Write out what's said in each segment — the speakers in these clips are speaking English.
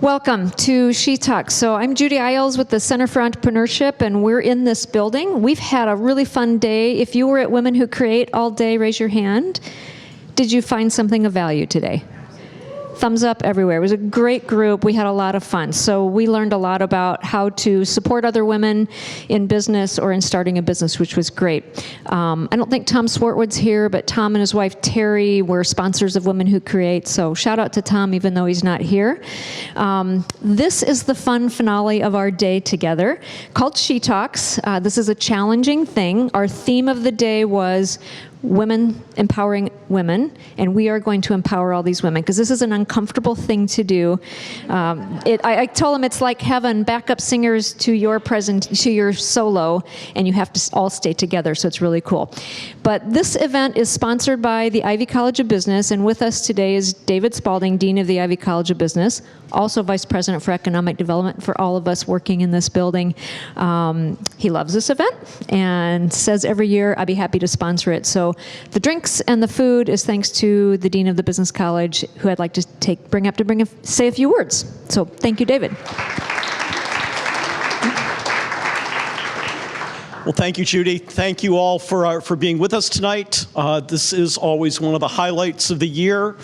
Welcome to She Talks. So I'm Judy Isles with the Center for Entrepreneurship, and we're in this building. We've had a really fun day. If you were at Women Who Create all day, raise your hand. Did you find something of value today? Thumbs up everywhere. It was a great group. We had a lot of fun. So we learned a lot about how to support other women in business or in starting a business, which was great. I don't think Tom Swartwood's here, but Tom and his wife Terry were sponsors of Women Who Create. So shout out to Tom, even though he's not here. This is the fun finale of our day together called She Talks. This is a challenging thing. Our theme of the day was women empowering women, and we are going to empower all these women because this is an uncomfortable thing to do. I told them it's like having backup singers to your solo, and you have to all stay together, so it's really cool. But this event is sponsored by the Ivy College of Business, and with us today is David Spalding, Dean of the Ivy College of Business, also Vice President for Economic Development for all of us working in this building. He loves this event and says every year, I'd be happy to sponsor it. So the drinks and the food is thanks to the Dean of the Business College, who I'd like to say a few words. So thank you, David. Well, thank you, Judy. Thank you all for being with us tonight. This is always one of the highlights of the year.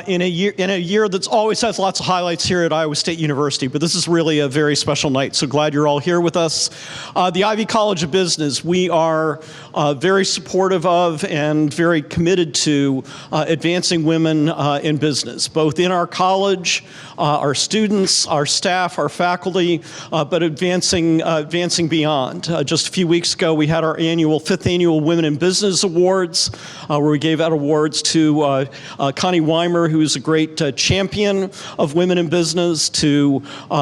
In a year that's always has lots of highlights here at Iowa State University, but this is really a very special night. So glad you're all here with us. The Ivy College of Business, we are very supportive of and very committed to advancing women in business, both in our college, our students, our staff, our faculty, but advancing beyond. Just a few weeks ago, we had our fifth annual Women in Business Awards, where we gave out awards to Connie Weimer, who is a great champion of women in business, to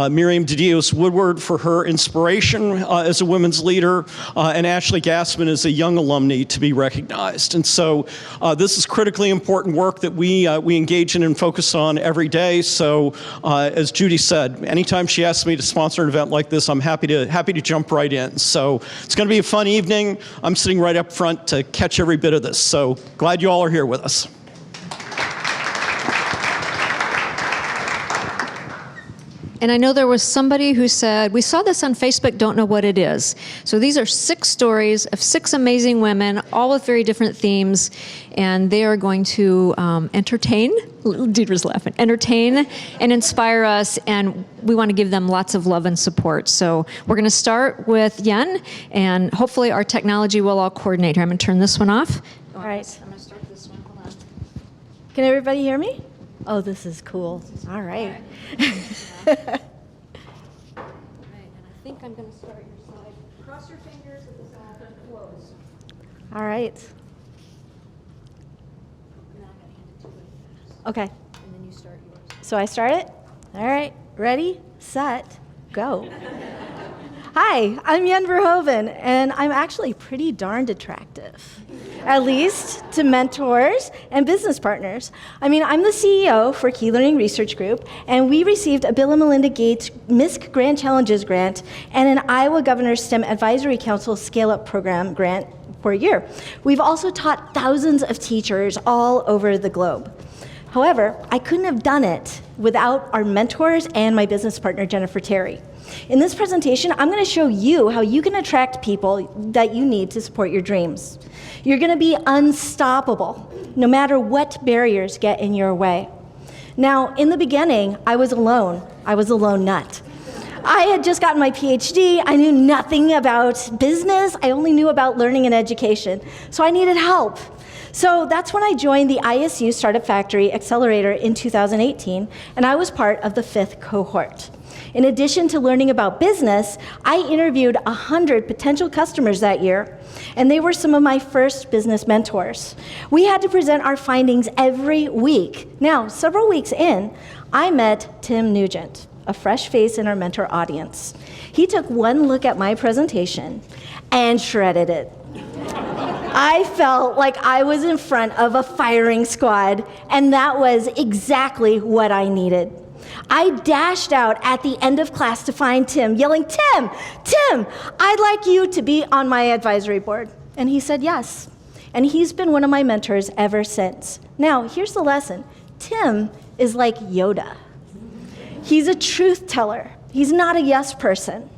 Miriam DeDios Woodward for her inspiration as a women's leader, and Ashley Gassman as a young alumni to be recognized. And so this is critically important work that we engage in and focus on every day. So as Judy said, anytime she asks me to sponsor an event like this, I'm happy to jump right in. So it's going to be a fun evening. I'm sitting right up front to catch every bit of this. So glad you all are here with us. And I know there was somebody who said, we saw this on Facebook, don't know what it is. So these are 6 stories of 6 amazing women, all with very different themes, and they are going to entertain and inspire us, and we want to give them lots of love and support. So we're going to start with Yen, and hopefully our technology will all coordinate here. I'm going to turn this one off. All right. I'm going to start this one. Hold on. Can everybody hear me? Oh, this is cool. All right. All right, and I think I'm going to start your side. Cross your fingers at this all close. All right. And then I'm going to hand it to you. Okay. And then you start yours. So I start it? All right. Ready, set, go. Hi, I'm Yen Verhoeven, and I'm actually pretty darned attractive, at least to mentors and business partners. I mean, I'm the CEO for Key Learning Research Group, and we received a Bill and Melinda Gates MISC Grand Challenges grant and an Iowa Governor's STEM Advisory Council Scale-Up Program grant for a year. We've also taught thousands of teachers all over the globe. However, I couldn't have done it without our mentors and my business partner, Jennifer Terry. In this presentation, I'm going to show you how you can attract people that you need to support your dreams. You're going to be unstoppable, no matter what barriers get in your way. Now, in the beginning, I was alone. I was a lone nut. I had just gotten my PhD. I knew nothing about business. I only knew about learning and education. So I needed help. So that's when I joined the ISU Startup Factory Accelerator in 2018, and I was part of the 5th cohort. In addition to learning about business, I interviewed 100 potential customers that year, and they were some of my first business mentors. We had to present our findings every week. Now, several weeks in, I met Tim Nugent, a fresh face in our mentor audience. He took one look at my presentation and shredded it. I felt like I was in front of a firing squad, and that was exactly what I needed. I dashed out at the end of class to find Tim, yelling, Tim, I'd like you to be on my advisory board. And he said yes. And he's been one of my mentors ever since. Now, here's the lesson. Tim is like Yoda. He's a truth teller. He's not a yes person.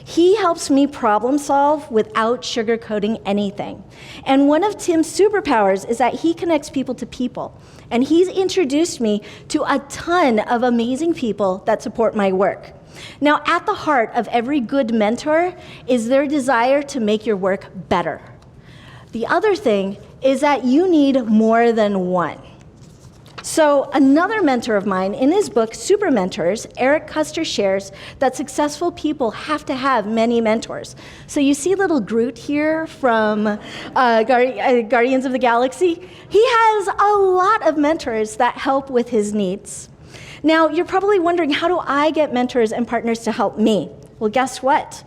He helps me problem solve without sugarcoating anything. And one of Tim's superpowers is that he connects people to people. And he's introduced me to a ton of amazing people that support my work. Now, at the heart of every good mentor is their desire to make your work better. The other thing is that you need more than one. So another mentor of mine, in his book, Super Mentors, Eric Custer shares that successful people have to have many mentors. So you see little Groot here from Guardians of the Galaxy? He has a lot of mentors that help with his needs. Now, you're probably wondering, how do I get mentors and partners to help me? Well, guess what?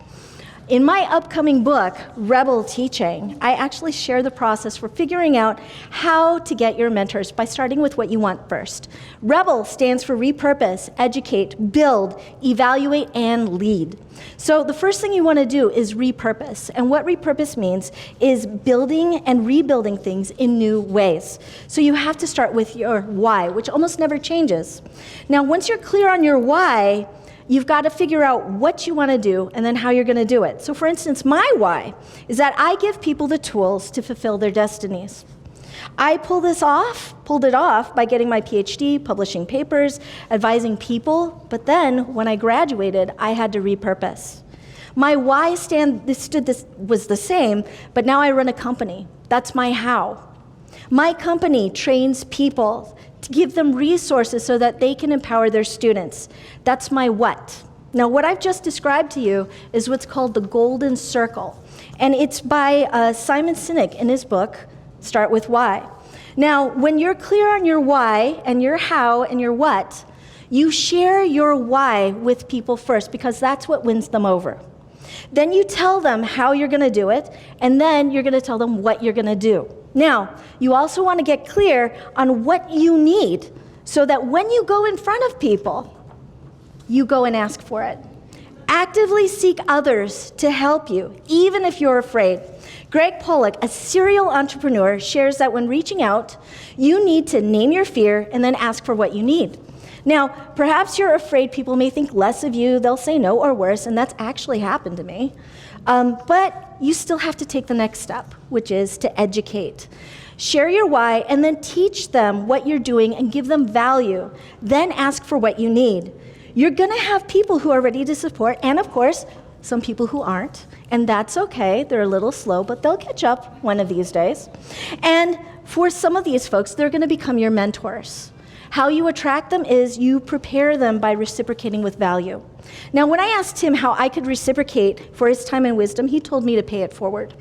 In my upcoming book, Rebel Teaching, I actually share the process for figuring out how to get your mentors by starting with what you want first. Rebel stands for repurpose, educate, build, evaluate, and lead. So the first thing you want to do is repurpose. And what repurpose means is building and rebuilding things in new ways. So you have to start with your why, which almost never changes. Now, once you're clear on your why, you've got to figure out what you want to do and then how you're going to do it. So for instance, my why is that I give people the tools to fulfill their destinies. I pulled it off by getting my PhD, publishing papers, advising people, but then when I graduated, I had to repurpose. My why was the same, but now I run a company. That's my how. My company trains people to give them resources so that they can empower their students. That's my what. Now, what I've just described to you is what's called the Golden Circle, and it's by Simon Sinek in his book, Start With Why. Now, when you're clear on your why and your how and your what, you share your why with people first because that's what wins them over. Then you tell them how you're going to do it, and then you're going to tell them what you're going to do. Now, you also want to get clear on what you need so that when you go in front of people, you go and ask for it. Actively seek others to help you, even if you're afraid. Greg Pollock, a serial entrepreneur, shares that when reaching out, you need to name your fear and then ask for what you need. Now, perhaps you're afraid people may think less of you, they'll say no or worse, and that's actually happened to me. But you still have to take the next step, which is to educate. Share your why and then teach them what you're doing and give them value. Then ask for what you need. You're gonna have people who are ready to support, and of course, some people who aren't, and that's okay. They're a little slow, but they'll catch up one of these days. And for some of these folks, they're gonna become your mentors. How you attract them is you prepare them by reciprocating with value. Now, when I asked Tim how I could reciprocate for his time and wisdom, he told me to pay it forward.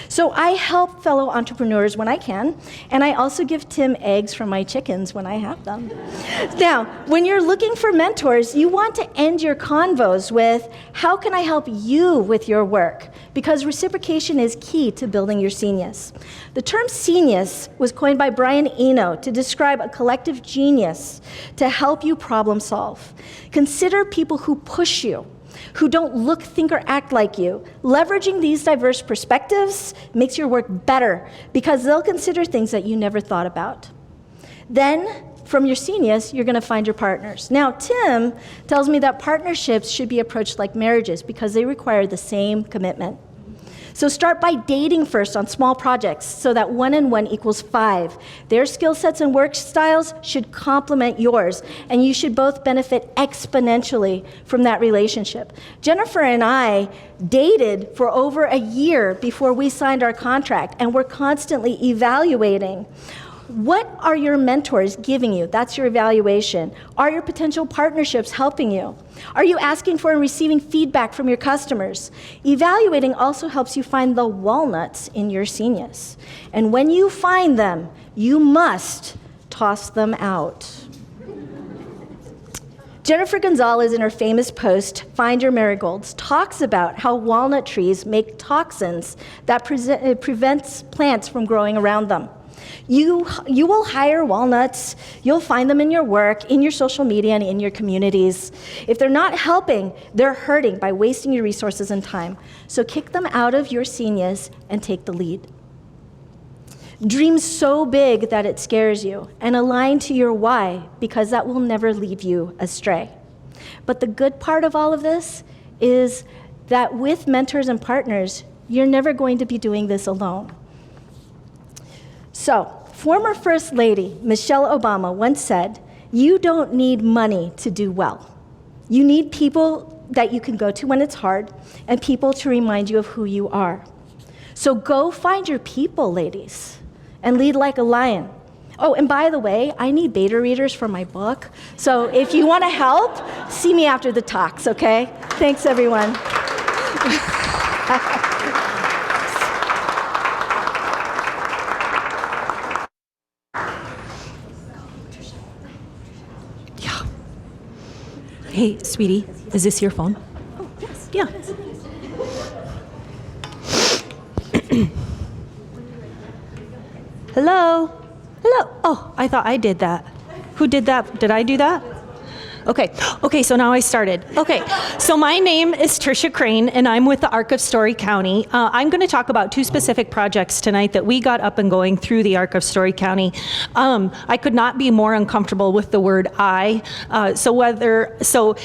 So I help fellow entrepreneurs when I can, and I also give Tim eggs from my chickens when I have them. Now, when you're looking for mentors, you want to end your convos with, how can I help you with your work? Because reciprocation is key to building your genius. The term genius was coined by Brian Eno to describe a collective genius to help you problem solve. Consider people who push you, who don't look, think, or act like you. Leveraging these diverse perspectives makes your work better because they'll consider things that you never thought about. Then, from your genius, you're going to find your partners. Now, Tim tells me that partnerships should be approached like marriages because they require the same commitment. So start by dating first on small projects so that 1 and 1 equals 5. Their skill sets and work styles should complement yours, and you should both benefit exponentially from that relationship. Jennifer and I dated for over a year before we signed our contract, and we're constantly evaluating. What are your mentors giving you? That's your evaluation. Are your potential partnerships helping you? Are you asking for and receiving feedback from your customers? Evaluating also helps you find the walnuts in your genius. And when you find them, you must toss them out. Jennifer Gonzalez, in her famous post, Find Your Marigolds, talks about how walnut trees make toxins that prevents plants from growing around them. You will hire walnuts. You'll find them in your work, in your social media, and in your communities. If they're not helping, they're hurting by wasting your resources and time. So kick them out of your genius and take the lead. Dream so big that it scares you, and align to your why, because that will never lead you astray. But the good part of all of this is that with mentors and partners, you're never going to be doing this alone. So, former First Lady Michelle Obama once said, "You don't need money to do well. You need people that you can go to when it's hard and people to remind you of who you are." So go find your people, ladies, and lead like a lion. Oh, and by the way, I need beta readers for my book. So if you want to help, see me after the talks, okay? Thanks, everyone. Hey, sweetie, is this your phone? Oh, yes. Yeah. Hello? Hello? Oh, I thought I did that. Who did that? Did I do that? Okay, so now I started. Okay, so my name is Tricia Crane, and I'm with the Arc of Story County. I'm going to talk about two specific projects tonight that we got up and going through the Arc of Story County. I could not be more uncomfortable with the word I. So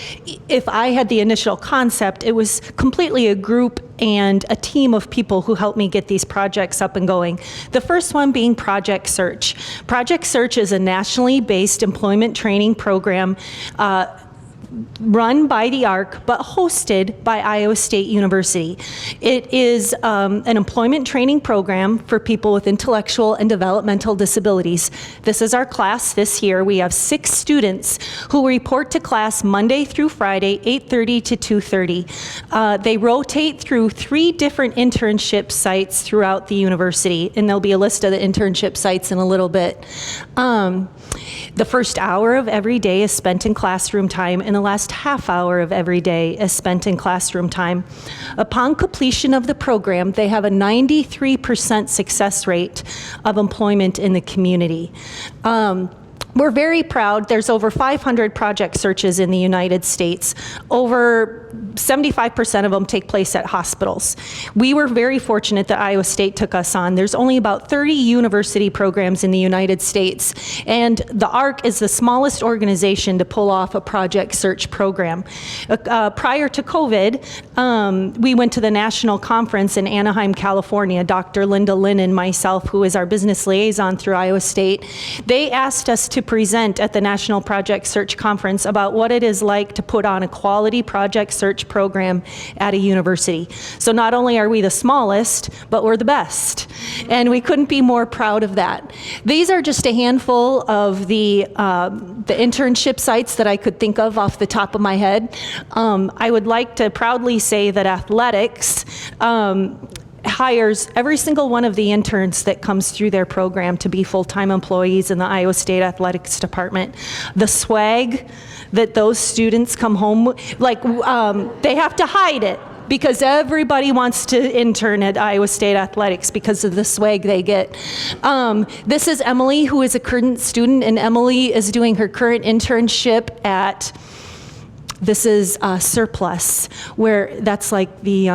if I had the initial concept, it was completely a group and a team of people who helped me get these projects up and going. The first one being Project Search. Project Search is a nationally based employment training program run by the ARC, but hosted by Iowa State University. It is an employment training program for people with intellectual and developmental disabilities. This is our class this year. We have 6 students who report to class Monday through Friday, 8:30 to 2:30. They rotate through 3 different internship sites throughout the university, and there'll be a list of the internship sites in a little bit. The first hour of every day is spent in classroom time, and the last half hour of every day is spent in classroom time. Upon completion of the program, they have a 93% success rate of employment in the community. We're very proud. There's over 500 project searches in the United States. Over 75% of them take place at hospitals. We were very fortunate that Iowa State took us on. There's only about 30 university programs in the United States, and the ARC is the smallest organization to pull off a project search program. Prior to COVID, we went to the national conference in Anaheim, California. Dr. Linda Lynn and myself, who is our business liaison through Iowa State, they asked us to present at the National Project Search Conference about what it is like to put on a quality project search program at a university. So not only are we the smallest, but we're the best. And we couldn't be more proud of that. These are just a handful of the internship sites that I could think of off the top of my head. I would like to proudly say that athletics hires every single one of the interns that comes through their program to be full-time employees in the Iowa State Athletics Department. The swag that those students come home with, they have to hide it because everybody wants to intern at Iowa State Athletics because of the swag they get. This is Emily, who is a current student, and Emily is doing her current internship at This is Surplus, where that's like the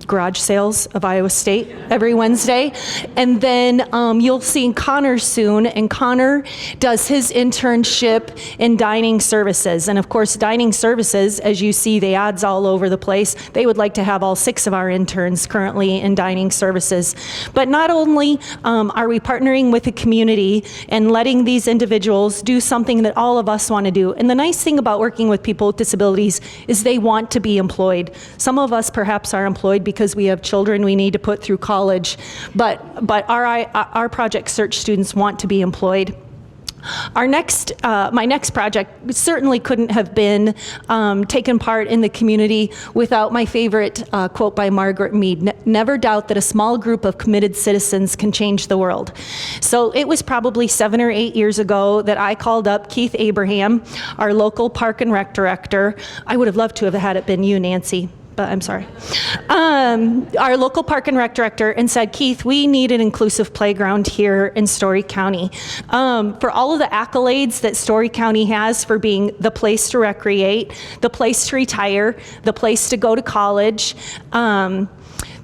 garage sales of Iowa State every Wednesday. And then you'll see Connor soon, and Connor does his internship in dining services. And of course, dining services, as you see the ads all over the place, they would like to have all 6 of our interns currently in dining services. But not only are we partnering with the community and letting these individuals do something that all of us want to do. And the nice thing about working with people with disabilities is they want to be employed. Some of us perhaps are employed because we have children we need to put through college, but our project search students want to be employed. My next project certainly couldn't have been taken part in the community without my favorite quote by Margaret Mead, never doubt that a small group of committed citizens can change the world. So it was probably 7 or 8 years ago that I called up Keith Abraham, our local park and rec director. I would have loved to have had it been you, Nancy, but I'm sorry. Our local park and rec director, and said, Keith, we need an inclusive playground here in Story County. For all of the accolades that Story County has for being the place to recreate, the place to retire, the place to go to college,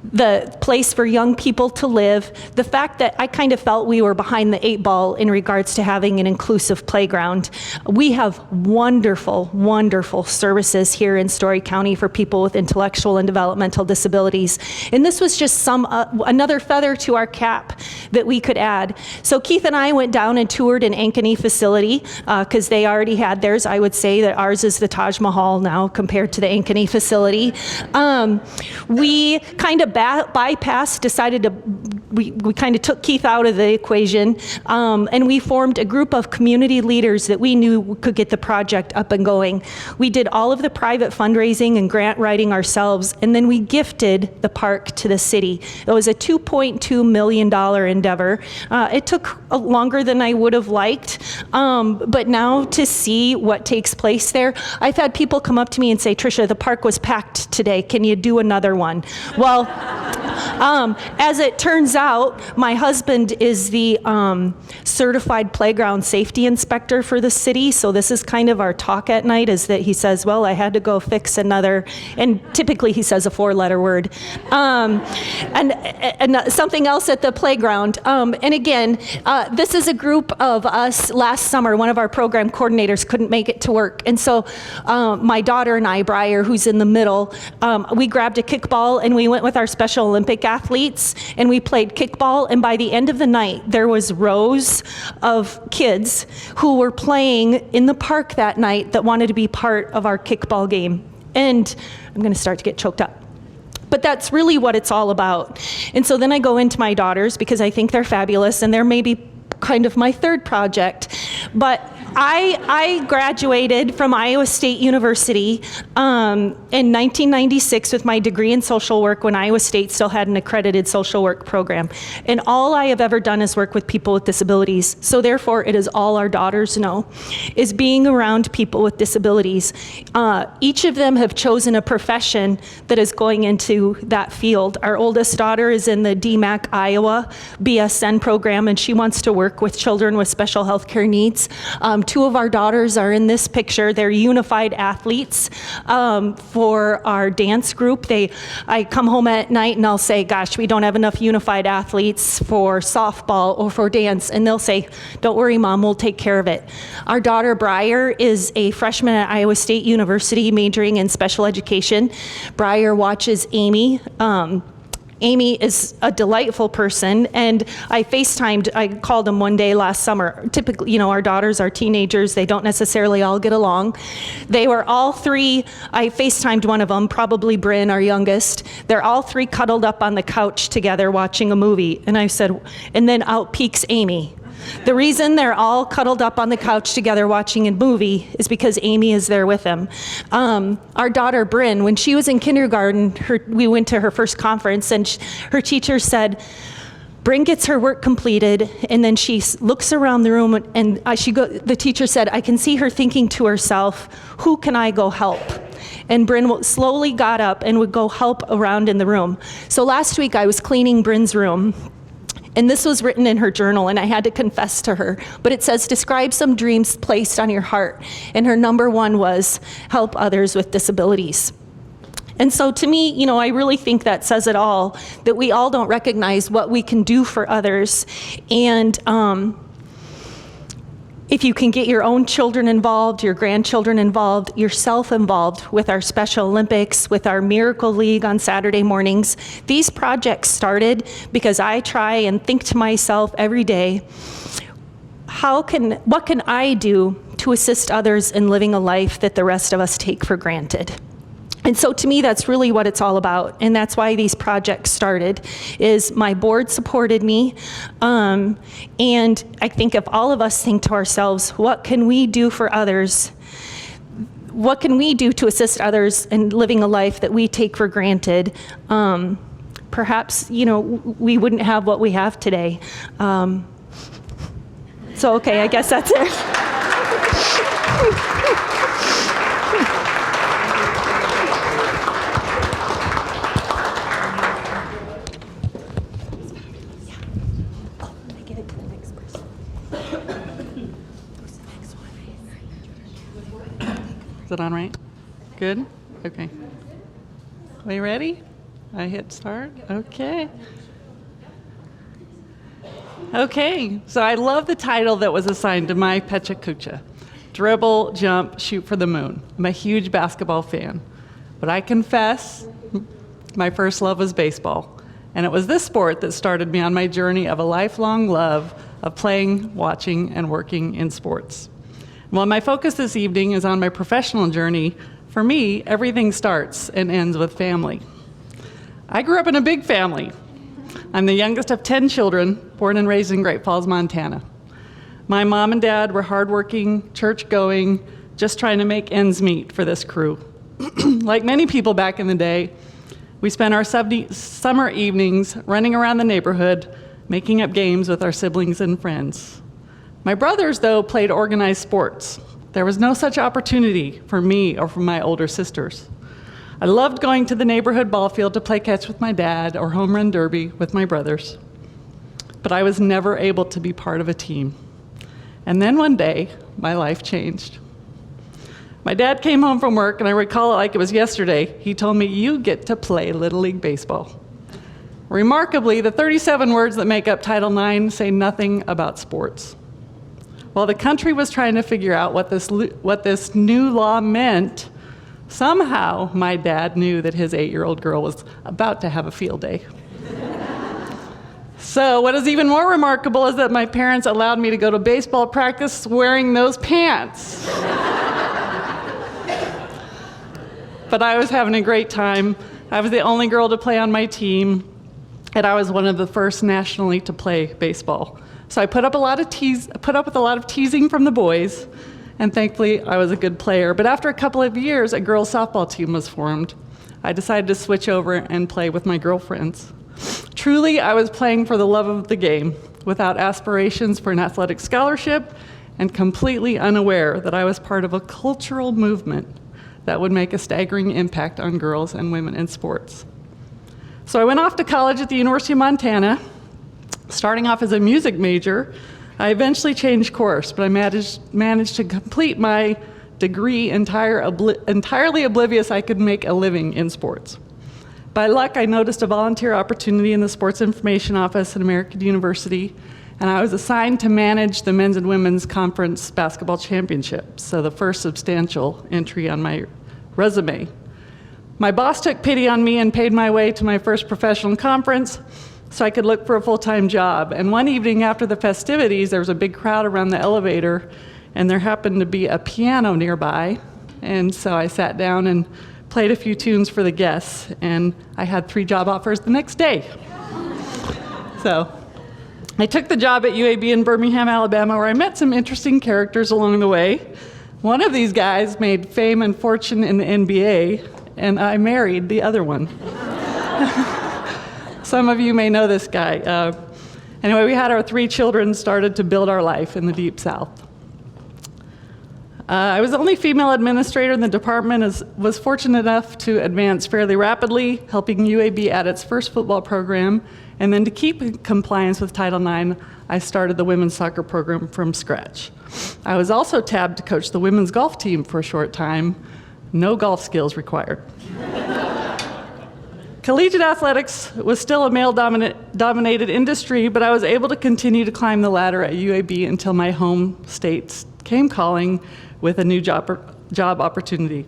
the place for young people to live, the fact that I kind of felt we were behind the 8 ball in regards to having an inclusive playground. We have wonderful, wonderful services here in Story County for people with intellectual and developmental disabilities. And this was just another feather to our cap that we could add. So Keith and I went down and toured an Ankeny facility because they already had theirs. I would say that ours is the Taj Mahal now compared to the Ankeny facility. We kind of bypassed, decided to, we kind of took Keith out of the equation, and we formed a group of community leaders that we knew could get the project up and going. We did all of the private fundraising and grant writing ourselves, and then we gifted the park to the city. It was a $2.2 million endeavor. It took longer than I would have liked, but now to see what takes place there, I've had people come up to me and say, Tricia, the park was packed today. Can you do another one? Well, as it turns out, my husband is the certified playground safety inspector for the city, so this is kind of our talk at night, is that he says, well, I had to go fix another, and typically he says a 4-letter word, and something else at the playground. And again, this is a group of us. Last summer, one of our program coordinators couldn't make it to work, and so my daughter and I, Briar, who's in the middle, we grabbed a kickball and we went with our Special Olympic athletes and we played kickball, and by the end of the night there was rows of kids who were playing in the park that night that wanted to be part of our kickball game. And I'm going to start to get choked up. But that's really what it's all about. And so then I go into my daughters because I think they're fabulous, and they're maybe kind of my third project. But I graduated from Iowa State University in 1996 with my degree in social work when Iowa State still had an accredited social work program. And all I have ever done is work with people with disabilities. So therefore, it is all our daughters know, is being around people with disabilities. Each of them have chosen a profession that is going into that field. Our oldest daughter is in the DMAC Iowa BSN program, and she wants to work with children with special health care needs. 2 of our daughters are in this picture. They're unified athletes for our dance group. I come home at night and I'll say, gosh, we don't have enough unified athletes for softball or for dance. And they'll say, don't worry, Mom, we'll take care of it. Our daughter, Briar, is a freshman at Iowa State University majoring in special education. Briar watches Amy. Amy is a delightful person, and I called him one day last summer. Typically, our daughters are teenagers. They don't necessarily all get along. They were all 3, I FaceTimed one of them, probably Bryn, our youngest. They're all 3 cuddled up on the couch together watching a movie. And I said, and then out peeks Amy. The reason they're all cuddled up on the couch together watching a movie is because Amy is there with them. Our daughter, Bryn, when she was in kindergarten, we went to her first conference, and her teacher said, Bryn gets her work completed, and then she looks around the room, and the teacher said, I can see her thinking to herself, who can I go help? And Bryn slowly got up and would go help around in the room. So last week I was cleaning Bryn's room, and this was written in her journal, and I had to confess to her. But it says, describe some dreams placed on your heart. And her number 1 was help others with disabilities. And so to me, I really think that says it all, that we all don't recognize what we can do for others. And if you can get your own children involved, your grandchildren involved, yourself involved with our Special Olympics, with our Miracle League on Saturday mornings. These projects started because I try and think to myself every day, what can I do to assist others in living a life that the rest of us take for granted? And so to me, that's really what it's all about. And that's why these projects started, is my board supported me. And I think if all of us think to ourselves, what can we do for others? What can we do to assist others in living a life that we take for granted? Perhaps, we wouldn't have what we have today. So, okay, I guess that's it. Is it on right? Good? Okay. Are you ready? I hit start? Okay. Okay, so I love the title that was assigned to my Pecha Kucha. Dribble, jump, shoot for the moon. I'm a huge basketball fan. But I confess, my first love was baseball. And it was this sport that started me on my journey of a lifelong love of playing, watching, and working in sports. While my focus this evening is on my professional journey, for me, everything starts and ends with family. I grew up in a big family. I'm the youngest of 10 children, born and raised in Great Falls, Montana. My mom and dad were hardworking, church-going, just trying to make ends meet for this crew. Like many people back in the day, we spent our summer evenings running around the neighborhood, making up games with our siblings and friends. My brothers, though, played organized sports. There was no such opportunity for me or for my older sisters. I loved going to the neighborhood ball field to play catch with my dad or home run derby with my brothers. But I was never able to be part of a team. And then one day, my life changed. My dad came home from work, and I recall it like it was yesterday. He told me, "You get to play Little League Baseball." Remarkably, the 37 words that make up Title IX say nothing about sports. While the country was trying to figure out what this new law meant, somehow my dad knew that his 8-year-old girl was about to have a field day. So what is even more remarkable is that my parents allowed me to go to baseball practice wearing those pants. But I was having a great time. I was the only girl to play on my team, and I was one of the first nationally to play baseball. So I put up with a lot of teasing from the boys, and thankfully I was a good player. But after a couple of years, a girls' softball team was formed. I decided to switch over and play with my girlfriends. Truly, I was playing for the love of the game, without aspirations for an athletic scholarship, and completely unaware that I was part of a cultural movement that would make a staggering impact on girls and women in sports. So I went off to college at the University of Montana. Starting off as a music major, I eventually changed course, but I managed to complete my degree entirely oblivious I could make a living in sports. By luck, I noticed a volunteer opportunity in the Sports Information Office at American University, and I was assigned to manage the men's and women's conference basketball championships, so the first substantial entry on my resume. My boss took pity on me and paid my way to my first professional conference so I could look for a full-time job. And one evening after the festivities, there was a big crowd around the elevator, and there happened to be a piano nearby. And so I sat down and played a few tunes for the guests, and I had 3 job offers the next day. So I took the job at UAB in Birmingham, Alabama, where I met some interesting characters along the way. One of these guys made fame and fortune in the NBA, and I married the other one. Some of you may know this guy. Anyway, we had our 3 children, started to build our life in the Deep South. I was the only female administrator in the department, was fortunate enough to advance fairly rapidly, helping UAB add its first football program, and then to keep in compliance with Title IX, I started the women's soccer program from scratch. I was also tabbed to coach the women's golf team for a short time. No golf skills required. Collegiate athletics was still a male-dominated industry, but I was able to continue to climb the ladder at UAB until my home state came calling with a new job opportunity.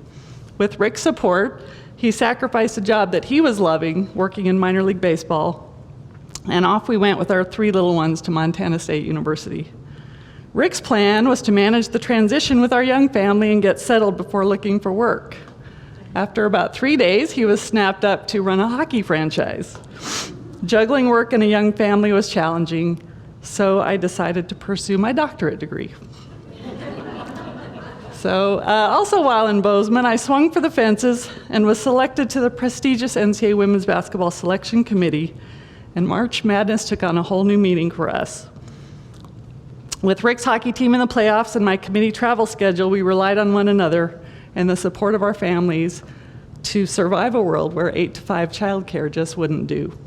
With Rick's support, he sacrificed a job that he was loving, working in minor league baseball, and off we went with our 3 little ones to Montana State University. Rick's plan was to manage the transition with our young family and get settled before looking for work. After about 3 days, he was snapped up to run a hockey franchise. Juggling work and a young family was challenging, so I decided to pursue my doctorate degree. So, also while in Bozeman, I swung for the fences and was selected to the prestigious NCAA Women's Basketball Selection Committee, and March Madness took on a whole new meaning for us. With Rick's hockey team in the playoffs and my committee travel schedule, we relied on one another and the support of our families to survive a world where 8 to 5 childcare just wouldn't do.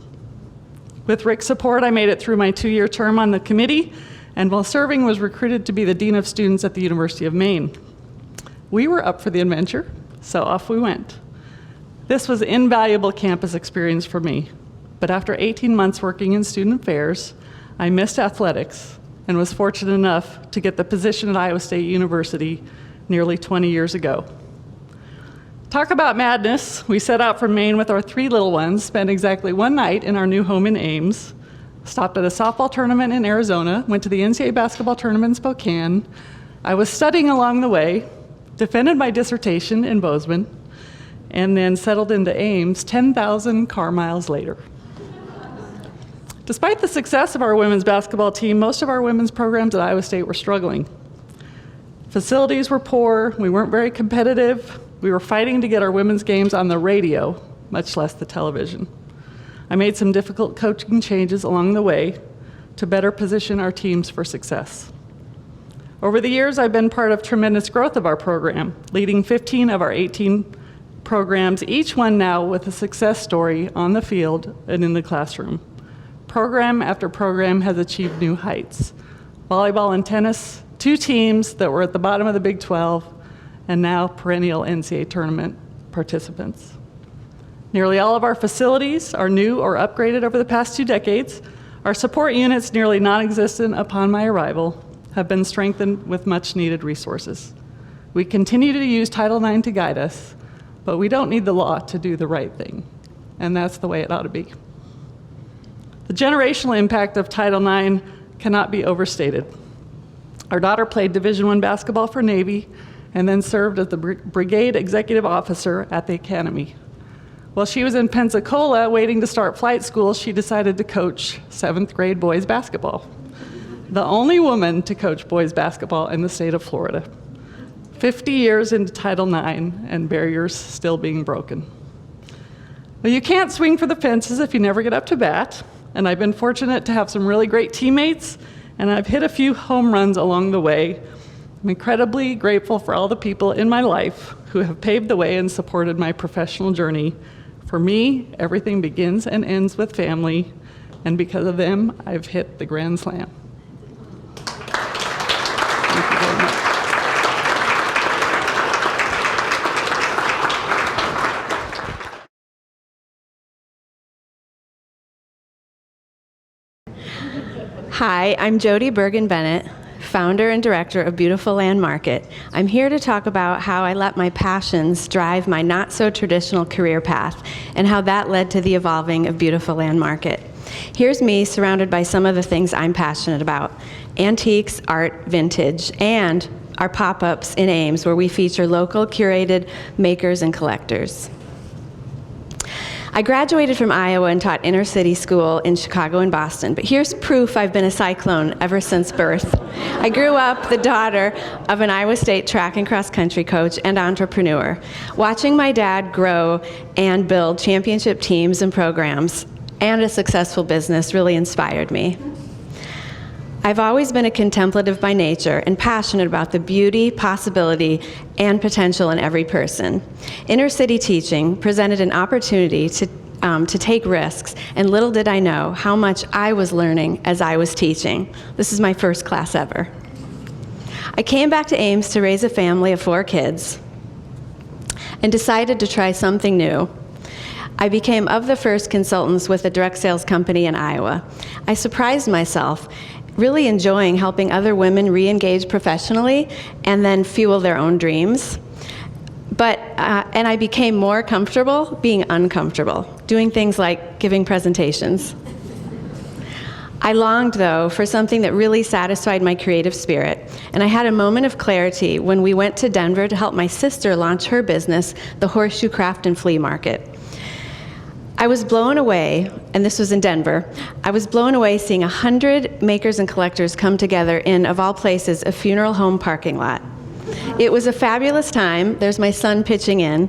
With Rick's support, I made it through my 2-year term on the committee, and while serving, was recruited to be the Dean of Students at the University of Maine. We were up for the adventure, so off we went. This was invaluable campus experience for me, but after 18 months working in student affairs, I missed athletics and was fortunate enough to get the position at Iowa State University nearly 20 years ago. Talk about madness. We set out from Maine with our 3 little ones, spent exactly 1 night in our new home in Ames, stopped at a softball tournament in Arizona, went to the NCAA basketball tournament in Spokane. I was studying along the way, defended my dissertation in Bozeman, and then settled into Ames 10,000 car miles later. Despite the success of our women's basketball team, most of our women's programs at Iowa State were struggling. Facilities were poor, we weren't very competitive, we were fighting to get our women's games on the radio, much less the television. I made some difficult coaching changes along the way to better position our teams for success. Over the years, I've been part of tremendous growth of our program, leading 15 of our 18 programs, each one now with a success story on the field and in the classroom. Program after program has achieved new heights. Volleyball and tennis, 2 teams that were at the bottom of the Big 12, and now perennial NCAA tournament participants. Nearly all of our facilities are new or upgraded over the past 2 decades. Our support units, nearly non-existent upon my arrival, have been strengthened with much needed resources. We continue to use Title IX to guide us, but we don't need the law to do the right thing, and that's the way it ought to be. The generational impact of Title IX cannot be overstated. Our daughter played Division I basketball for Navy and then served as the brigade executive officer at the academy. While she was in Pensacola waiting to start flight school, she decided to coach 7th grade boys basketball. The only woman to coach boys basketball in the state of Florida. 50 years into Title IX and barriers still being broken. Well, you can't swing for the fences if you never get up to bat, and I've been fortunate to have some really great teammates, and I've hit a few home runs along the way. I'm incredibly grateful for all the people in my life who have paved the way and supported my professional journey. For me, everything begins and ends with family, and because of them, I've hit the grand slam. Thank you very much. Hi, I'm Jody Bergen-Bennett, founder and director of Beautiful Land Market. I'm here to talk about how I let my passions drive my not-so-traditional career path and how that led to the evolving of Beautiful Land Market. Here's me surrounded by some of the things I'm passionate about: antiques, art, vintage, and our pop-ups in Ames where we feature local curated makers and collectors. I graduated from Iowa and taught inner city school in Chicago and Boston, but here's proof I've been a cyclone ever since birth. I grew up the daughter of an Iowa State track and cross country coach and entrepreneur. Watching my dad grow and build championship teams and programs and a successful business really inspired me. I've always been a contemplative by nature and passionate about the beauty, possibility, and potential in every person. Inner city teaching presented an opportunity to take risks, and little did I know how much I was learning as I was teaching. This is my first class ever. I came back to Ames to raise a family of 4 kids and decided to try something new. I became of the first consultants with a direct sales company in Iowa. I surprised myself, really enjoying helping other women re-engage professionally and then fuel their own dreams. And I became more comfortable being uncomfortable, doing things like giving presentations. I longed, though, for something that really satisfied my creative spirit, and I had a moment of clarity when we went to Denver to help my sister launch her business, the Horseshoe Craft and Flea Market. I was blown away, and this was in Denver, I was blown away seeing 100 makers and collectors come together in, of all places, a funeral home parking lot. It was a fabulous time. There's my son pitching in,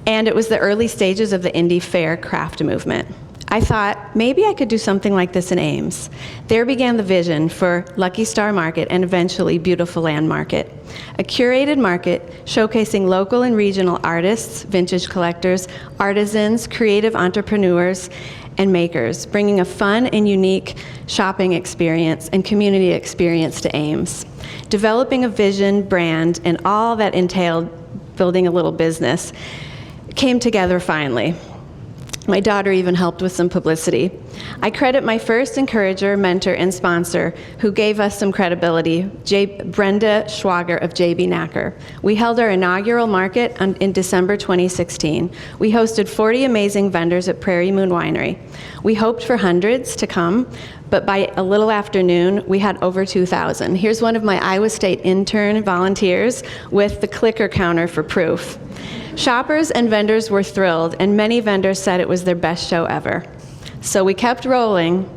and it was the early stages of the indie fair craft movement. I thought, maybe I could do something like this in Ames. There began the vision for Lucky Star Market and eventually Beautiful Land Market, a curated market showcasing local and regional artists, vintage collectors, artisans, creative entrepreneurs, and makers, bringing a fun and unique shopping experience and community experience to Ames. Developing a vision, brand, and all that entailed building a little business came together finally. My daughter even helped with some publicity. I credit my first encourager, mentor, and sponsor who gave us some credibility, Brenda Schwager of JB Knacker. We held our inaugural market in December 2016. We hosted 40 amazing vendors at Prairie Moon Winery. We hoped for hundreds to come, but by a little after noon, we had over 2,000. Here's one of my Iowa State intern volunteers with the clicker counter for proof. Shoppers and vendors were thrilled, and many vendors said it was their best show ever. So we kept rolling,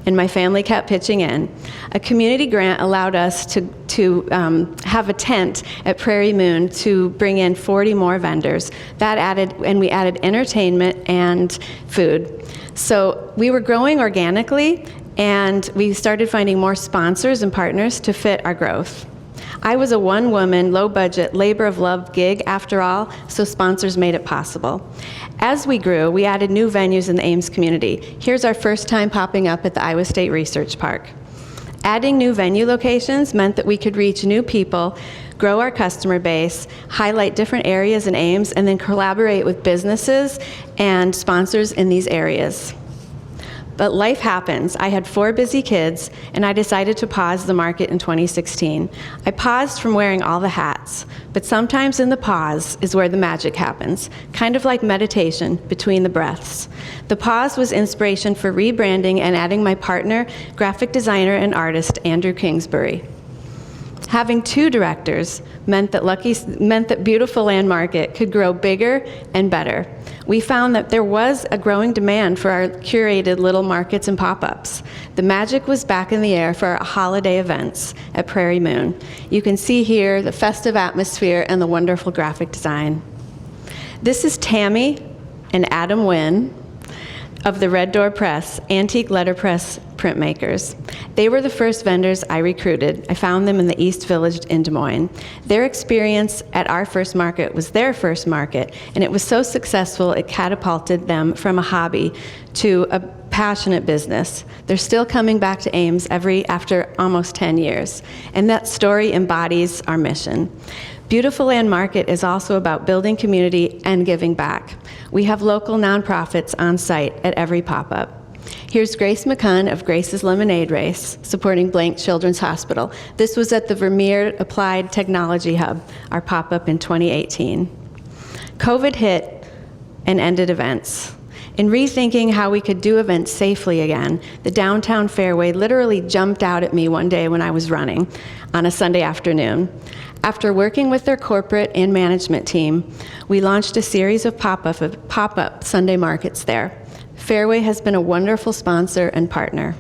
and my family kept pitching in. A community grant allowed us to have a tent at Prairie Moon to bring in 40 more vendors. We added entertainment and food. So we were growing organically, and we started finding more sponsors and partners to fit our growth. I was a one-woman, low-budget, labor-of-love gig, after all, so sponsors made it possible. As we grew, we added new venues in the Ames community. Here's our first time popping up at the Iowa State Research Park. Adding new venue locations meant that we could reach new people, grow our customer base, highlight different areas in Ames, and then collaborate with businesses and sponsors in these areas. But life happens. I had 4 busy kids, and I decided to pause the market in 2016. I paused from wearing all the hats, but sometimes in the pause is where the magic happens, kind of like meditation between the breaths. The pause was inspiration for rebranding and adding my partner, graphic designer and artist, Andrew Kingsbury. Having 2 directors meant that Beautiful Land Market could grow bigger and better. We found that there was a growing demand for our curated little markets and pop-ups. The magic was back in the air for our holiday events at Prairie Moon. You can see here the festive atmosphere and the wonderful graphic design. This is Tammy and Adam Wynn of the Red Door Press, antique letterpress printmakers. They were the first vendors I recruited. I found them in the East Village in Des Moines. Their experience at our first market was their first market, and it was so successful it catapulted them from a hobby to a passionate business. They're still coming back to Ames after almost 10 years, and that story embodies our mission. Beautiful Land Market is also about building community and giving back. We have local nonprofits on site at every pop-up. Here's Grace McCunn of Grace's Lemonade Race, supporting Blank Children's Hospital. This was at the Vermeer Applied Technology Hub, our pop-up in 2018. COVID hit and ended events. In rethinking how we could do events safely again, the downtown fairway literally jumped out at me one day when I was running on a Sunday afternoon. After working with their corporate and management team, we launched a series of pop-up Sunday markets there. Fairway has been a wonderful sponsor and partner.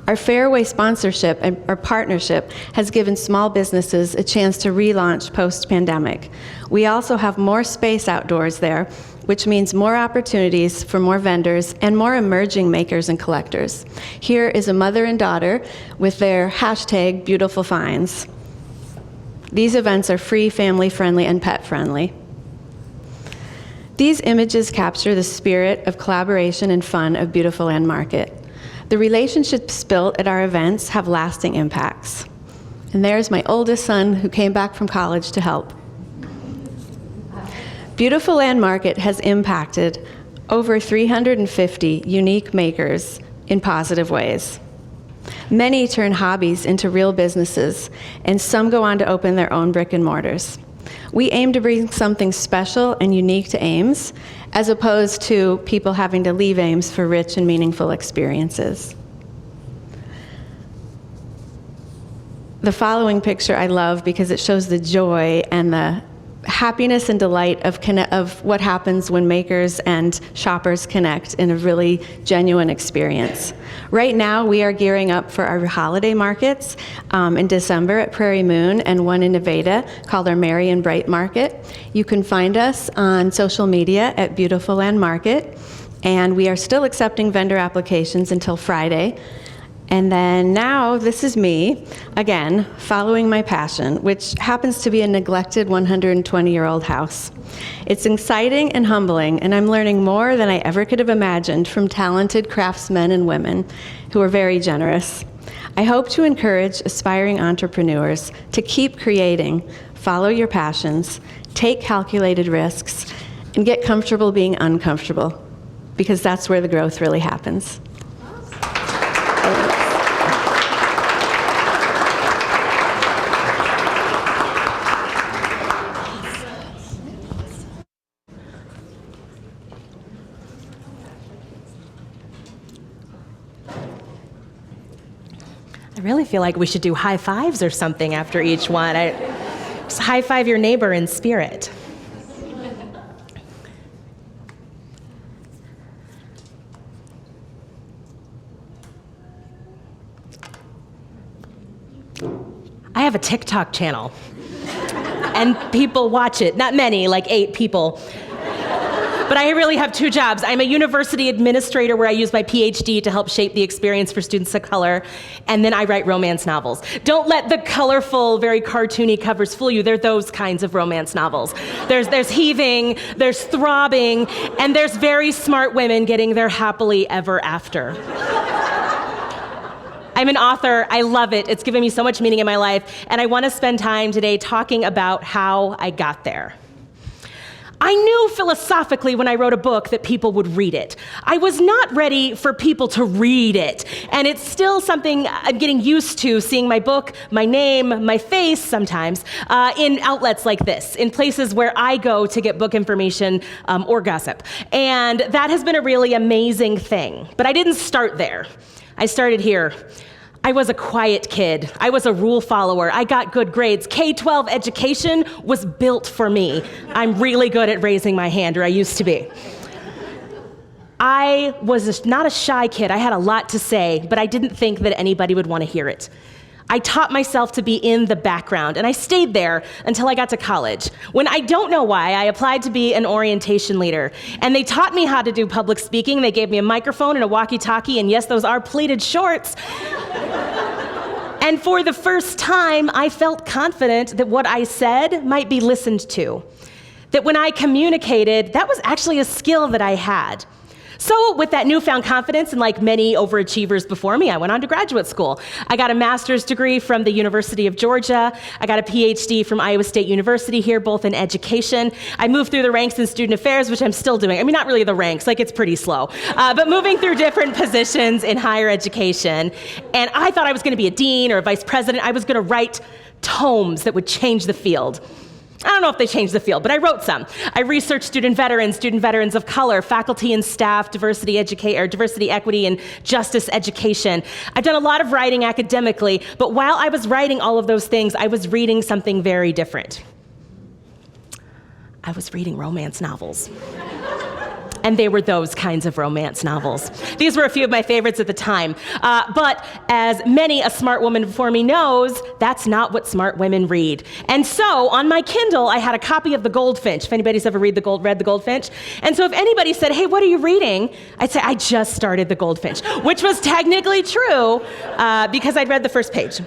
Our Fairway sponsorship and our partnership has given small businesses a chance to relaunch post-pandemic. We also have more space outdoors there, which means more opportunities for more vendors and more emerging makers and collectors. Here is a mother and daughter with their hashtag Beautiful Finds. These events are free, family-friendly, and pet-friendly. These images capture the spirit of collaboration and fun of Beautiful Land Market. The relationships built at our events have lasting impacts. And there's my oldest son who came back from college to help. Beautiful Land Market has impacted over 350 unique makers in positive ways. Many turn hobbies into real businesses, and some go on to open their own brick and mortars. We aim to bring something special and unique to Ames, as opposed to people having to leave Ames for rich and meaningful experiences. The following picture I love because it shows the joy and the happiness and delight of what happens when makers and shoppers connect in a really genuine experience. Right now, we are gearing up for our holiday markets in December at Prairie Moon and one in Nevada called our Merry and Bright Market. You can find us on social media at Beautiful Land Market, and we are still accepting vendor applications until Friday. And then now, this is me, again, following my passion, which happens to be a neglected 120-year-old house. It's exciting and humbling, and I'm learning more than I ever could have imagined from talented craftsmen and women who are very generous. I hope to encourage aspiring entrepreneurs to keep creating, follow your passions, take calculated risks, and get comfortable being uncomfortable, because that's where the growth really happens. I really feel like we should do high fives or something after each one. Just high five your neighbor in spirit. I have a TikTok channel, and people watch it. Not many, like 8 people. But I really have 2 jobs. I'm a university administrator where I use my PhD to help shape the experience for students of color, and then I write romance novels. Don't let the colorful, very cartoony covers fool you. They're those kinds of romance novels. There's heaving, there's throbbing, and there's very smart women getting their happily ever after. I'm an author. I love it. It's given me so much meaning in my life, and I want to spend time today talking about how I got there. I knew philosophically when I wrote a book that people would read it. I was not ready for people to read it. And it's still something I'm getting used to, seeing my book, my name, my face sometimes, in outlets like this, in places where I go to get book information or gossip. And that has been a really amazing thing. But I didn't start there. I started here. I was a quiet kid. I was a rule follower. I got good grades. K-12 education was built for me. I'm really good at raising my hand, or I used to be. I was not a shy kid. I had a lot to say, but I didn't think that anybody would want to hear it. I taught myself to be in the background, and I stayed there until I got to college, when I don't know why I applied to be an orientation leader. And they taught me how to do public speaking. They gave me a microphone and a walkie-talkie, and yes, those are pleated shorts. And for the first time, I felt confident that what I said might be listened to. That when I communicated, that was actually a skill that I had. So with that newfound confidence, and like many overachievers before me, I went on to graduate school. I got a master's degree from the University of Georgia. I got a PhD from Iowa State University here, both in education. I moved through the ranks in student affairs, which I'm still doing. I mean, not really the ranks, like it's pretty slow, but moving through different positions in higher education. And I thought I was gonna be a dean or a vice president. I was gonna write tomes that would change the field. I don't know if they changed the field, but I wrote some. I researched student veterans of color, faculty and staff, diversity, equity, and justice education. I've done a lot of writing academically, but while I was writing all of those things, I was reading something very different. I was reading romance novels. And they were those kinds of romance novels. These were a few of my favorites at the time. But as many a smart woman before me knows, that's not what smart women read. And so on my Kindle, I had a copy of The Goldfinch, if anybody's ever read The Goldfinch. And so if anybody said, hey, what are you reading? I'd say, I just started The Goldfinch, which was technically true because I'd read the first page.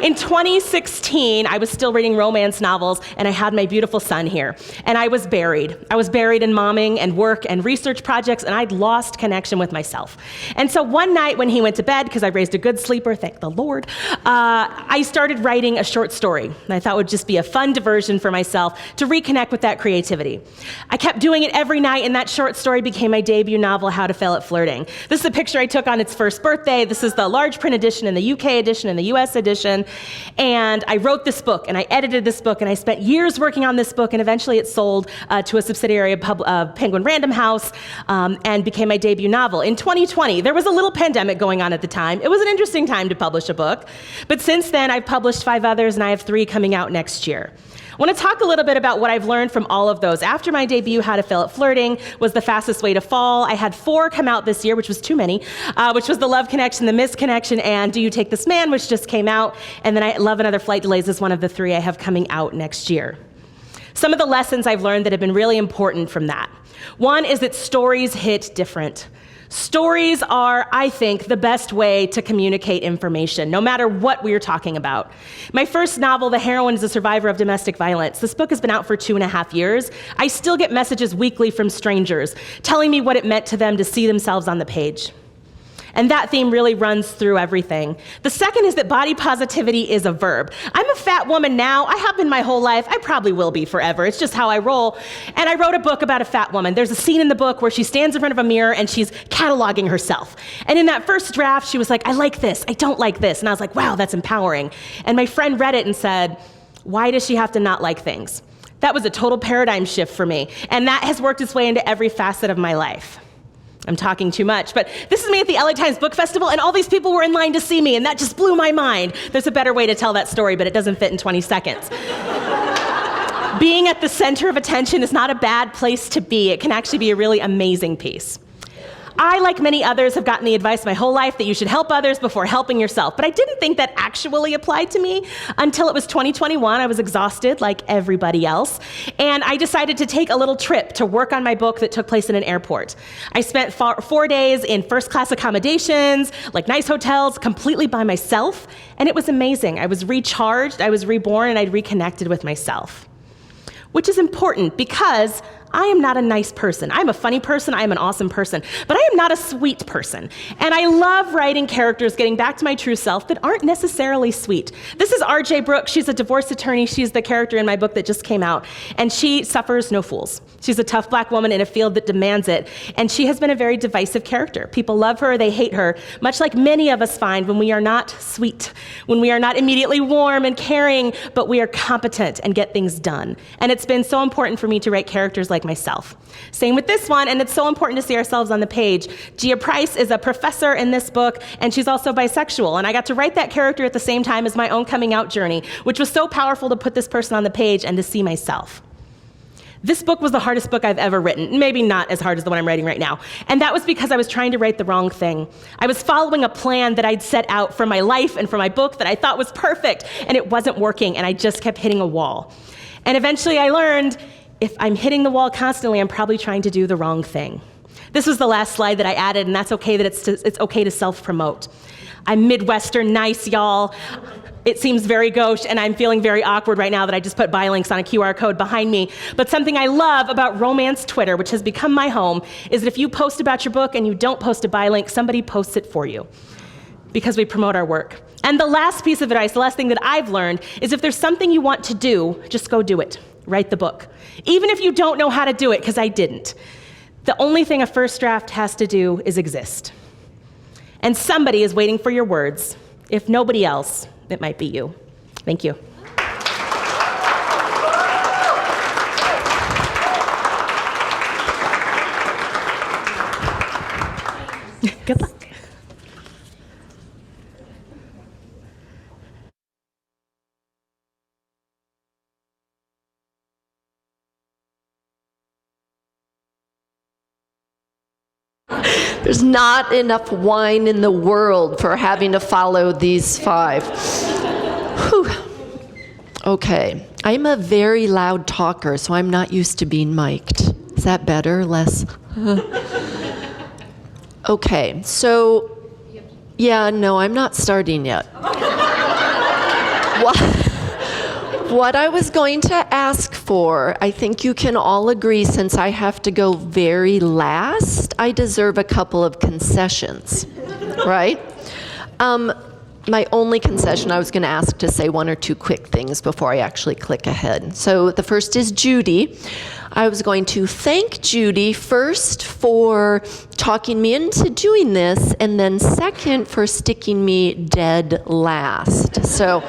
In 2016, I was still reading romance novels, and I had my beautiful son here. And I was buried. I was buried in momming and work and research projects, and I'd lost connection with myself. And so one night when he went to bed, because I raised a good sleeper, thank the Lord, I started writing a short story. And I thought it would just be a fun diversion for myself to reconnect with that creativity. I kept doing it every night, and that short story became my debut novel, How to Fail at Flirting. This is a picture I took on its first birthday. This is the large print edition and the UK edition and the US edition. And I wrote this book, and I edited this book, and I spent years working on this book, and eventually it sold to a subsidiary of Penguin Random House, and became my debut novel. In 2020, there was a little pandemic going on at the time. It was an interesting time to publish a book, but since then I've published 5 others, and I have 3 coming out next year. I want to talk a little bit about what I've learned from all of those. After my debut, How to Fail at Flirting was The Fastest Way to Fall. I had 4 come out this year, which was too many, which was The Love Connection, The Misconnection, and Do You Take This Man, which just came out. And then Love and Other Flight Delays is one of the 3 I have coming out next year. Some of the lessons I've learned that have been really important from that. One is that stories hit different. Stories are, I think, the best way to communicate information, no matter what we are talking about. My first novel, the heroine is a survivor of domestic violence. This book has been out for 2.5 years. I still get messages weekly from strangers telling me what it meant to them to see themselves on the page. And that theme really runs through everything. The second is that body positivity is a verb. I'm a fat woman now. I have been my whole life. I probably will be forever. It's just how I roll. And I wrote a book about a fat woman. There's a scene in the book where she stands in front of a mirror and she's cataloging herself. And in that first draft, she was like, I like this, I don't like this. And I was like, wow, that's empowering. And my friend read it and said, why does she have to not like things? That was a total paradigm shift for me. And that has worked its way into every facet of my life. I'm talking too much, but this is me at the LA Times Book Festival, and all these people were in line to see me, and that just blew my mind. There's a better way to tell that story, but it doesn't fit in 20 seconds. Being at the center of attention is not a bad place to be. It can actually be a really amazing piece. I, like many others, have gotten the advice my whole life that you should help others before helping yourself, but I didn't think that actually applied to me until it was 2021. I was exhausted like everybody else, and I decided to take a little trip to work on my book that took place in an airport. I spent 4 days in first-class accommodations, like nice hotels, completely by myself, and it was amazing. I was recharged, I was reborn, and I'd reconnected with myself. Which is important because I am not a nice person. I'm a funny person, I am an awesome person, but I am not a sweet person. And I love writing characters getting back to my true self that aren't necessarily sweet. This is RJ Brooks. She's a divorce attorney. She's the character in my book that just came out, and she suffers no fools. She's a tough black woman in a field that demands it, and she has been a very divisive character. People love her, they hate her, much like many of us find when we are not sweet, when we are not immediately warm and caring, but we are competent and get things done. And it's been so important for me to write characters like myself. Same with this one, and it's so important to see ourselves on the page. Gia Price is a professor in this book, and she's also bisexual, and I got to write that character at the same time as my own coming out journey, which was so powerful to put this person on the page and to see myself. This book was the hardest book I've ever written, maybe not as hard as the one I'm writing right now, and that was because I was trying to write the wrong thing. I was following a plan that I'd set out for my life and for my book that I thought was perfect, and it wasn't working, and I just kept hitting a wall. And eventually I learned, if I'm hitting the wall constantly, I'm probably trying to do the wrong thing. This was the last slide that I added, and that's okay that it's okay to self-promote. I'm Midwestern nice, y'all. It seems very gauche, and I'm feeling very awkward right now that I just put buy links on a QR code behind me. But something I love about romance Twitter, which has become my home, is that if you post about your book and you don't post a buy link, somebody posts it for you, because we promote our work. And the last piece of advice, the last thing that I've learned, is if there's something you want to do, just go do it. Write the book. Even if you don't know how to do it, because I didn't. The only thing a first draft has to do is exist. And somebody is waiting for your words. If nobody else, it might be you. Thank you. Good luck. There's not enough wine in the world for having to follow these 5. Whew. Okay, I'm a very loud talker, so I'm not used to being mic'd. Is that better? Less? Okay, so, yeah, no, I'm not starting yet. What I was going to ask for, I think you can all agree, since I have to go very last, I deserve a couple of concessions, right? My only concession, I was going to ask to say 1 or 2 quick things before I actually click ahead. So the first is Judy. I was going to thank Judy first for talking me into doing this, and then second for sticking me dead last. So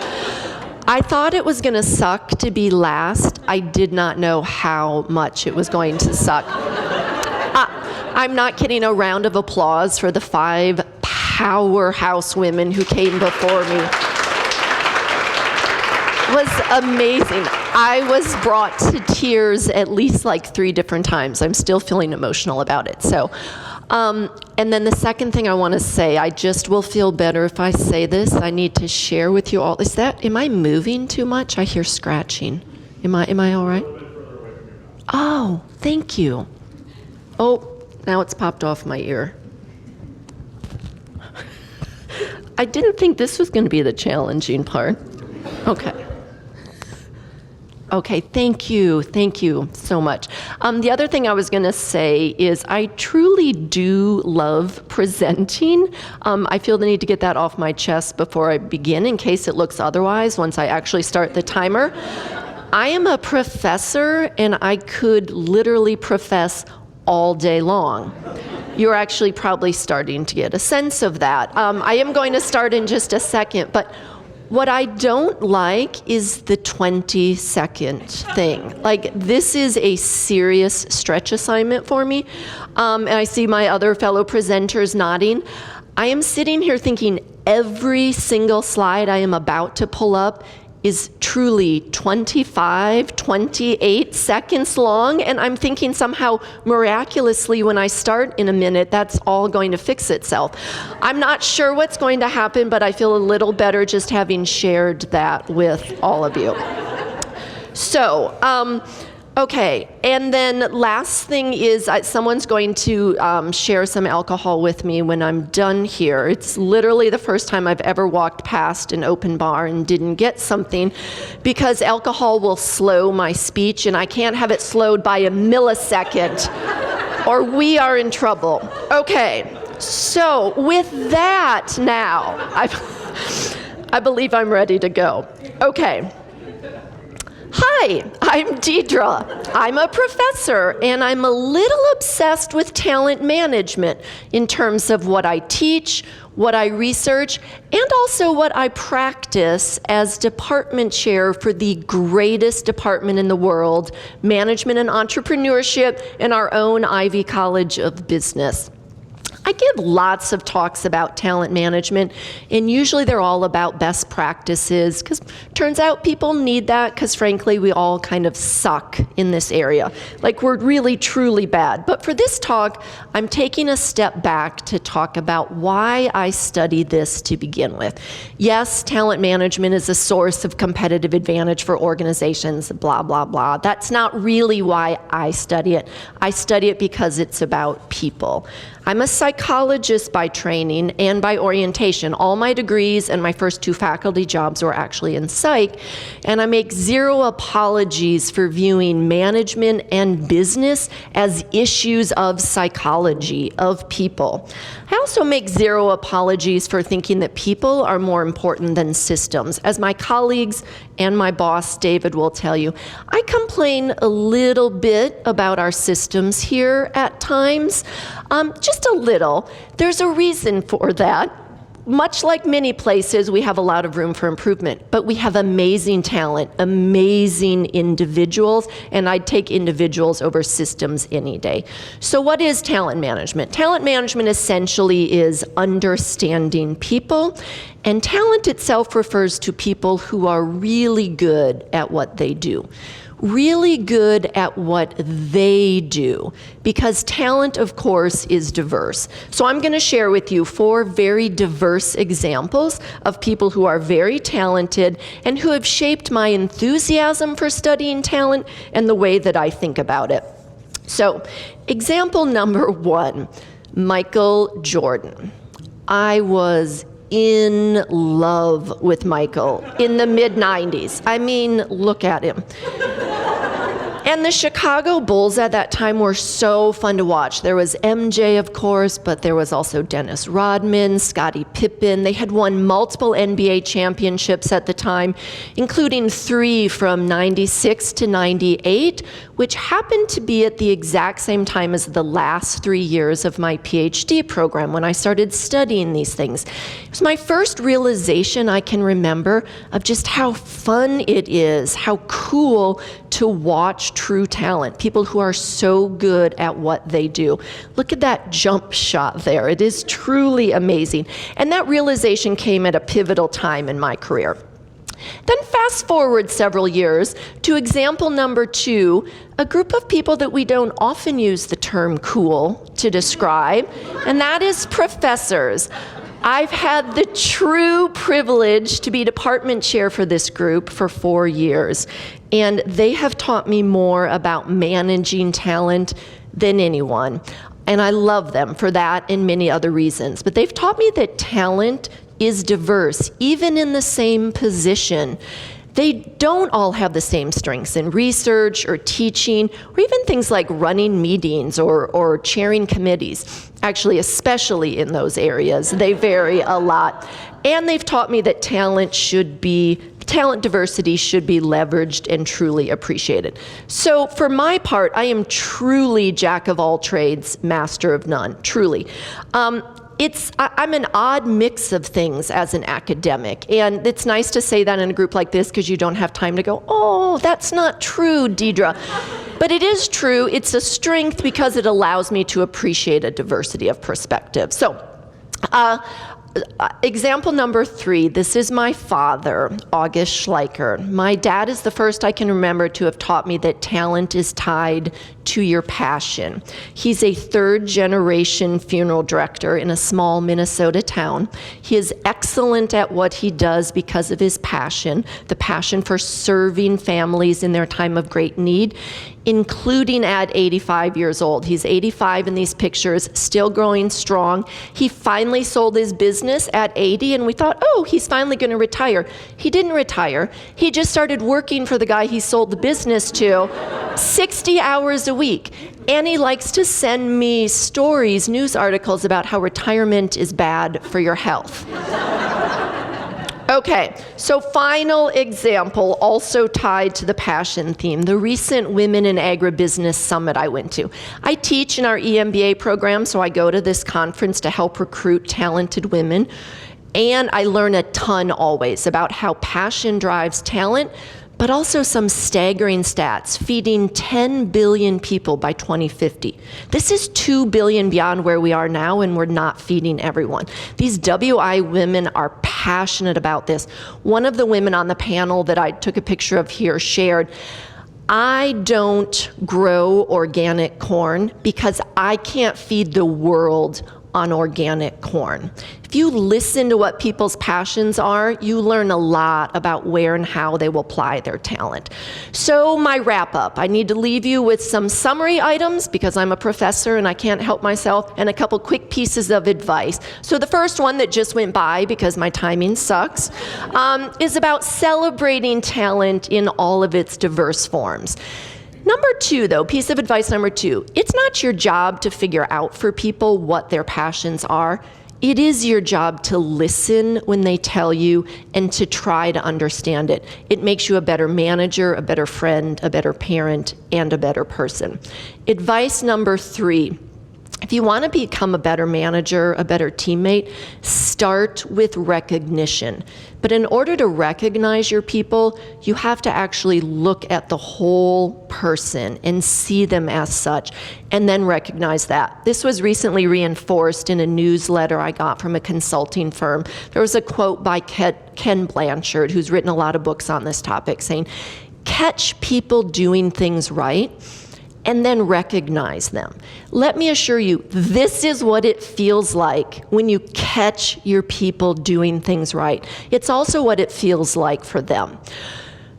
I thought it was going to suck to be last. I did not know how much it was going to suck. I'm not kidding. A round of applause for the 5 powerhouse women who came before me. It was amazing. I was brought to tears at least like 3 different times. I'm still feeling emotional about it. So, and then the second thing I want to say, I just will feel better if I say this. I need to share with you all. Am I moving too much? I hear scratching. Am I all right? Oh, thank you. Oh, now it's popped off my ear. I didn't think this was going to be the challenging part. Okay. Okay, thank you so much. The other thing I was going to say is I truly do love presenting. I feel the need to get that off my chest before I begin in case it looks otherwise once I actually start the timer. I am a professor and I could literally profess all day long. You're actually probably starting to get a sense of that. I am going to start in just a second, but what I don't like is the 20-second thing. Like, this is a serious stretch assignment for me. And I see my other fellow presenters nodding. I am sitting here thinking every single slide I am about to pull up is truly 25, 28 seconds long, and I'm thinking somehow miraculously when I start in a minute, that's all going to fix itself. I'm not sure what's going to happen, but I feel a little better just having shared that with all of you. So, okay, and then last thing is someone's going to share some alcohol with me when I'm done here. It's literally the first time I've ever walked past an open bar and didn't get something, because alcohol will slow my speech and I can't have it slowed by a millisecond or we are in trouble. Okay, so with that now, I believe I'm ready to go. Okay. Hi, I'm Deidre. I'm a professor, and I'm a little obsessed with talent management in terms of what I teach, what I research, and also what I practice as department chair for the greatest department in the world, Management and Entrepreneurship, in our own Ivy College of Business. I give lots of talks about talent management, and usually they're all about best practices, because turns out people need that, because frankly, we all kind of suck in this area. Like, we're really, truly bad. But for this talk, I'm taking a step back to talk about why I study this to begin with. Yes, talent management is a source of competitive advantage for organizations, blah, blah, blah. That's not really why I study it. I study it because it's about people. I'm a psychologist by training and by orientation. All my degrees and my first 2 faculty jobs were actually in psych, and I make zero apologies for viewing management and business as issues of psychology, of people. I also make zero apologies for thinking that people are more important than systems. As my colleagues and my boss, David, will tell you, I complain a little bit about our systems here at times. Just a little. There's a reason for that. Much like many places, we have a lot of room for improvement, but we have amazing talent, amazing individuals, and I'd take individuals over systems any day. So what is talent management? Talent management essentially is understanding people, and talent itself refers to people who are really good at what they do. Really good at what they do, because talent, of course, is diverse. So I'm going to share with you 4 very diverse examples of people who are very talented and who have shaped my enthusiasm for studying talent and the way that I think about it. So, example number 1, Michael Jordan. I was in love with Michael in the mid-90s. I mean, look at him. And the Chicago Bulls at that time were so fun to watch. There was MJ, of course, but there was also Dennis Rodman, Scottie Pippen. They had won multiple NBA championships at the time, including 3 from 96 to 98, which happened to be at the exact same time as the last 3 years of my PhD program when I started studying these things. It was my first realization I can remember of just how fun it is, how cool to watch true talent, people who are so good at what they do. Look at that jump shot there. It is truly amazing. And that realization came at a pivotal time in my career. Then fast forward several years to example number 2, a group of people that we don't often use the term cool to describe, and that is professors. I've had the true privilege to be department chair for this group for 4 years, and they have taught me more about managing talent than anyone. And I love them for that and many other reasons. But they've taught me that talent is diverse, even in the same position. They don't all have the same strengths in research or teaching, or even things like running meetings or chairing committees. Actually, especially in those areas, they vary a lot. And they've taught me that talent diversity should be leveraged and truly appreciated. So for my part, I am truly jack of all trades, master of none, truly. I'm an odd mix of things as an academic, and it's nice to say that in a group like this because you don't have time to go, oh, that's not true, Deidre. But it is true. It's a strength because it allows me to appreciate a diversity of perspective. So, example number 3, this is my father, August Schleicher. My dad is the first I can remember to have taught me that talent is tied to your passion. He's a 3rd-generation funeral director in a small Minnesota town. He is excellent at what he does because of his passion, the passion for serving families in their time of great need, including at 85 years old. He's 85 in these pictures, still growing strong. He finally sold his business at 80, and we thought, oh, he's finally going to retire. He didn't retire. He just started working for the guy he sold the business to 60 hours a week. And he likes to send me stories, news articles about how retirement is bad for your health. Okay, so final example, also tied to the passion theme, the recent Women in Agribusiness Summit I went to. I teach in our EMBA program, so I go to this conference to help recruit talented women, and I learn a ton always about how passion drives talent, but also some staggering stats, feeding 10 billion people by 2050. This is 2 billion beyond where we are now, and we're not feeding everyone. These WI women are passionate about this. One of the women on the panel that I took a picture of here shared, I don't grow organic corn because I can't feed the world on organic corn. If you listen to what people's passions are, you learn a lot about where and how they will apply their talent. So my wrap up, I need to leave you with some summary items because I'm a professor and I can't help myself, and a couple quick pieces of advice. So the first one that just went by because my timing sucks is about celebrating talent in all of its diverse forms. Number 2, though, piece of advice number 2, it's not your job to figure out for people what their passions are. It is your job to listen when they tell you and to try to understand it. It makes you a better manager, a better friend, a better parent, and a better person. Advice number 3, if you want to become a better manager, a better teammate, start with recognition. But in order to recognize your people, you have to actually look at the whole person and see them as such, and then recognize that. This was recently reinforced in a newsletter I got from a consulting firm. There was a quote by Ken Blanchard, who's written a lot of books on this topic, saying, "Catch people doing things right, and then recognize them." Let me assure you, this is what it feels like when you catch your people doing things right. It's also what it feels like for them.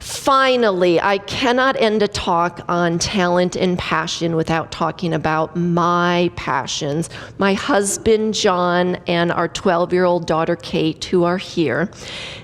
Finally, I cannot end a talk on talent and passion without talking about my passions. My husband, John, and our 12-year-old daughter, Kate, who are here.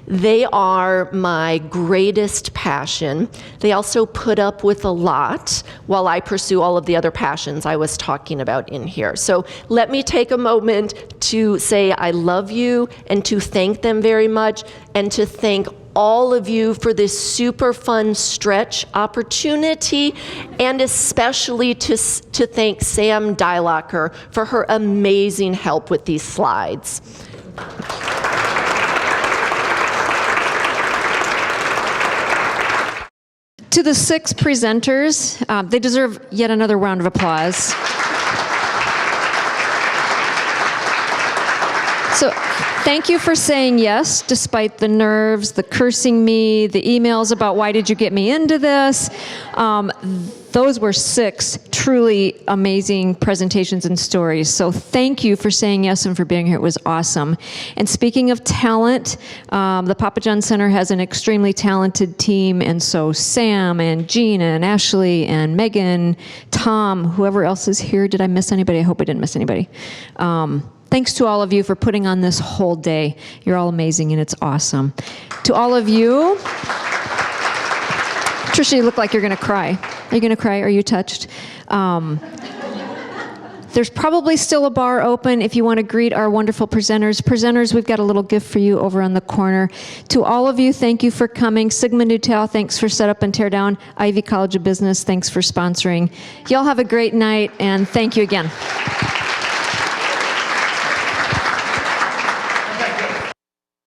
They are my greatest passion. They also put up with a lot while I pursue all of the other passions I was talking about in here. So let me take a moment to say I love you and to thank them very much, and to thank all of you for this super fun stretch opportunity, and especially to thank Sam Dielacher for her amazing help with these slides. To the 6 presenters, they deserve yet another round of applause. So thank you for saying yes, despite the nerves, the cursing me, the emails about why did you get me into this. Those were 6 truly amazing presentations and stories. So thank you for saying yes and for being here. It was awesome. And speaking of talent, the Papa John Center has an extremely talented team. And so Sam and Gina and Ashley and Megan, Tom, whoever else is here. Did I miss anybody? I hope I didn't miss anybody. Thanks to all of you for putting on this whole day. You're all amazing and it's awesome. To all of you, Trisha, you look like you're going to cry. Are you going to cry? Are you touched? There's probably still a bar open if you want to greet our wonderful presenters. Presenters, we've got a little gift for you over on the corner. To all of you, thank you for coming. Sigma Nu Tau, thanks for Set Up and Tear Down. Ivy College of Business, thanks for sponsoring. Y'all have a great night, and thank you again.